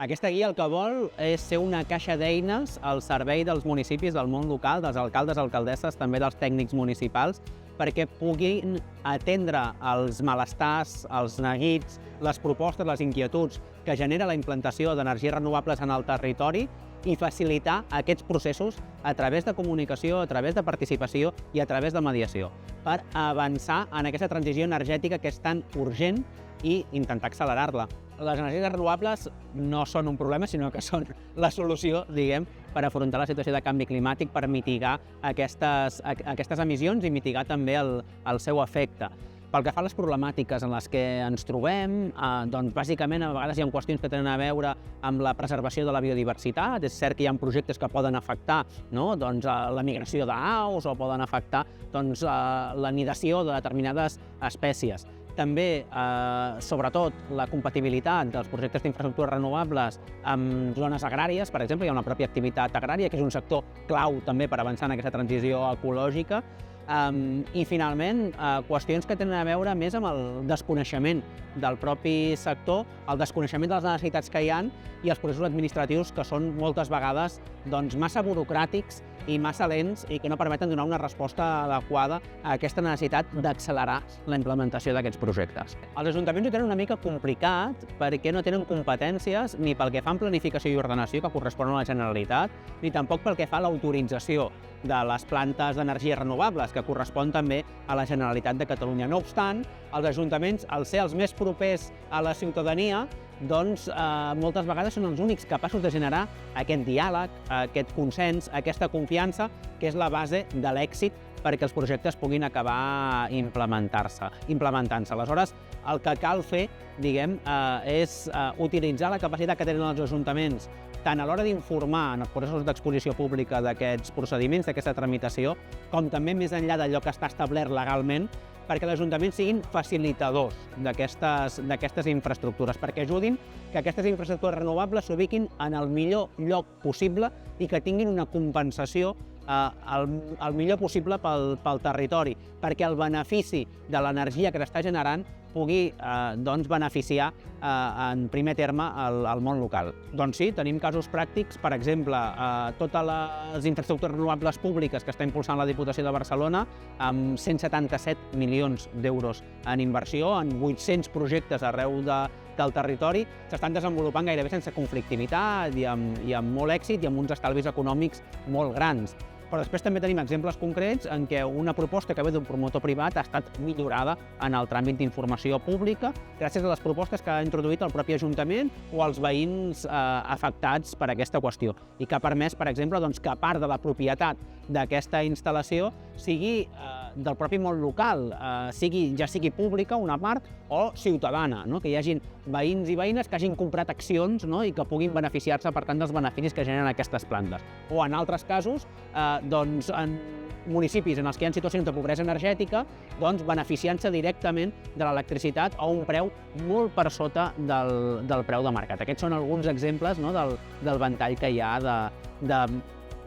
Aquesta guia el que vol és ser una caixa d'eines al servei dels municipis, del món local, dels alcaldes, alcaldesses, també dels tècnics municipals, perquè puguin atendre els malestars, els neguits, les propostes, les inquietuds que genera la implantació d'energies renovables en el territori i facilitar aquests processos a través de comunicació, a través de participació i a través de mediació, per avançar en aquesta transició energètica que és tan urgent i intentar accelerar-la. Les energies renovables no són un problema, sinó que són la solució, diguem, per afrontar la situació de canvi climàtic, per mitigar aquestes emissions i mitigar també el seu efecte. Pel que fa a les problemàtiques en les que ens trobem, doncs bàsicament a vegades hi ha qüestions que tenen a veure amb la preservació de la biodiversitat. És cert que hi ha projectes que poden afectar la migració d'aus o poden afectar l'anidació de determinades espècies. També, sobretot, la compatibilitat dels projectes d'infraestructures renovables amb zones agràries, per exemple, hi ha una pròpia activitat agrària, que és un sector clau també per avançar en aquesta transició ecològica. I, finalment, qüestions que tenen a veure més amb el desconeixement del propi sector, el desconeixement de les necessitats que hi ha i els processos administratius que són moltes vegades massa burocràtics i massa lents i que no permeten donar una resposta adequada a aquesta necessitat d'accelerar la implementació d'aquests projectes. Els ajuntaments ho tenen una mica complicat perquè no tenen competències ni pel que fa en planificació i ordenació, que correspon a la Generalitat, ni tampoc pel que fa a l'autorització de les plantes d'energies renovables, que correspon també a la Generalitat de Catalunya. No obstant, els ajuntaments, al ser els més propers a la ciutadania, moltes vegades són els únics capaços de generar aquest diàleg, aquest consens, aquesta confiança, que és la base de l'èxit perquè els projectes puguin acabar implementant-se. Aleshores, el que cal fer, diguem, és utilitzar la capacitat que tenen els ajuntaments tant a l'hora d'informar en els processos d'exposició pública d'aquests procediments, d'aquesta tramitació, com també més enllà d'allò que està establert legalment, perquè els ajuntaments siguin facilitadors d'aquestes infraestructures, perquè ajudin que aquestes infraestructures renovables s'ubiquin en el millor lloc possible i que tinguin una compensació el millor possible pel territori, perquè el benefici de l'energia que s'està generant pugui beneficiar en primer terme el món local. Doncs sí, tenim casos pràctics, per exemple, totes les infraestructures renovables públiques que està impulsant la Diputació de Barcelona, amb 177 milions d'euros en inversió, en 800 projectes arreu del territori, s'estan desenvolupant gairebé sense conflictivitat i amb molt èxit i amb uns estalvis econòmics molt grans. Però després també tenim exemples concrets en què una proposta que ve d'un promotor privat ha estat millorada en el tràmit d'informació pública gràcies a les propostes que ha introduït el propi Ajuntament o els veïns afectats per aquesta qüestió i que ha permès, per exemple, que part de la propietat d'aquesta instal·lació sigui del propi món local, ja sigui pública una part o ciutadana, que hi hagin veïns i veïnes que hagin comprat accions i que puguin beneficiar-se, per tant, dels beneficis que generen aquestes plantes. O en altres casos, en municipis en els que hi ha situacions de pobresa energètica, beneficiant-se directament de l'electricitat a un preu molt per sota del preu de mercat. Aquests són alguns exemples del ventall que hi ha de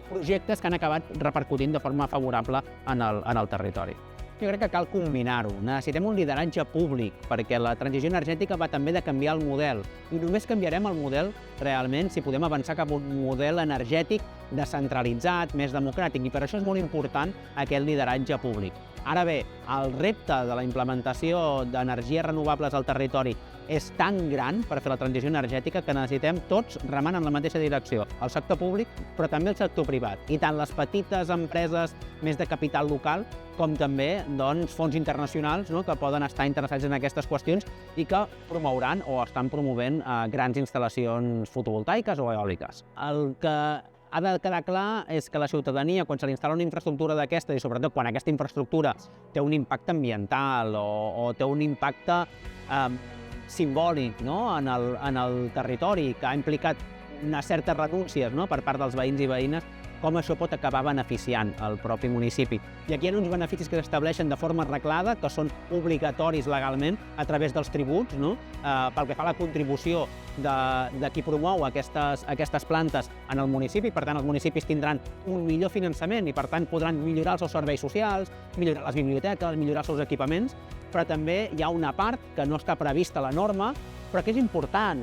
projectes que han acabat repercutint de forma favorable en el territori. Jo crec que cal combinar-ho. Necessitem un lideratge públic, perquè la transició energètica va també de canviar el model. I només canviarem el model realment si podem avançar cap a un model energètic descentralitzat, més democràtic, i per això és molt important aquest lideratge públic. Ara bé, el repte de la implementació d'energies renovables al territori és tan gran per fer la transició energètica que necessitem tots remant en la mateixa direcció, el sector públic, però també el sector privat, i tant les petites empreses més de capital local com també fons internacionals que poden estar interessats en aquestes qüestions i que promouran o estan promovent grans instal·lacions fotovoltaiques o eòliques. El que ha de quedar clar és que la ciutadania, quan se li instal·la una infraestructura d'aquesta, i sobretot quan aquesta infraestructura té un impacte ambiental o té un impacte simbòlic en el territori, que ha implicat unes certes renúncies per part dels veïns i veïnes, com això pot acabar beneficiant el propi municipi. I aquí hi ha uns beneficis que s'estableixen de forma reglada, que són obligatoris legalment a través dels tributs, pel que fa a la contribució de qui promou aquestes plantes en el municipi. Per tant, els municipis tindran un millor finançament i, per tant, podran millorar els seus serveis socials, millorar les biblioteques, millorar els seus equipaments, però també hi ha una part que no està prevista a la norma, però que és important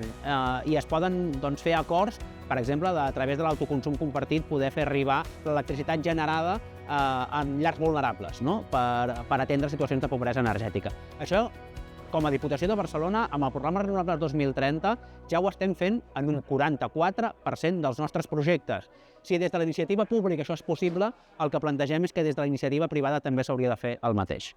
i es poden fer acords, per exemple, a través de l'autoconsum compartit, poder fer arribar l'electricitat generada en llars vulnerables, no? per atendre situacions de pobresa energètica. Això, com a Diputació de Barcelona, amb el programa Renovables 2030, ja ho estem fent en un 44% dels nostres projectes. Si des de la iniciativa pública això és possible, el que plantegem és que des de la iniciativa privada també s'hauria de fer el mateix.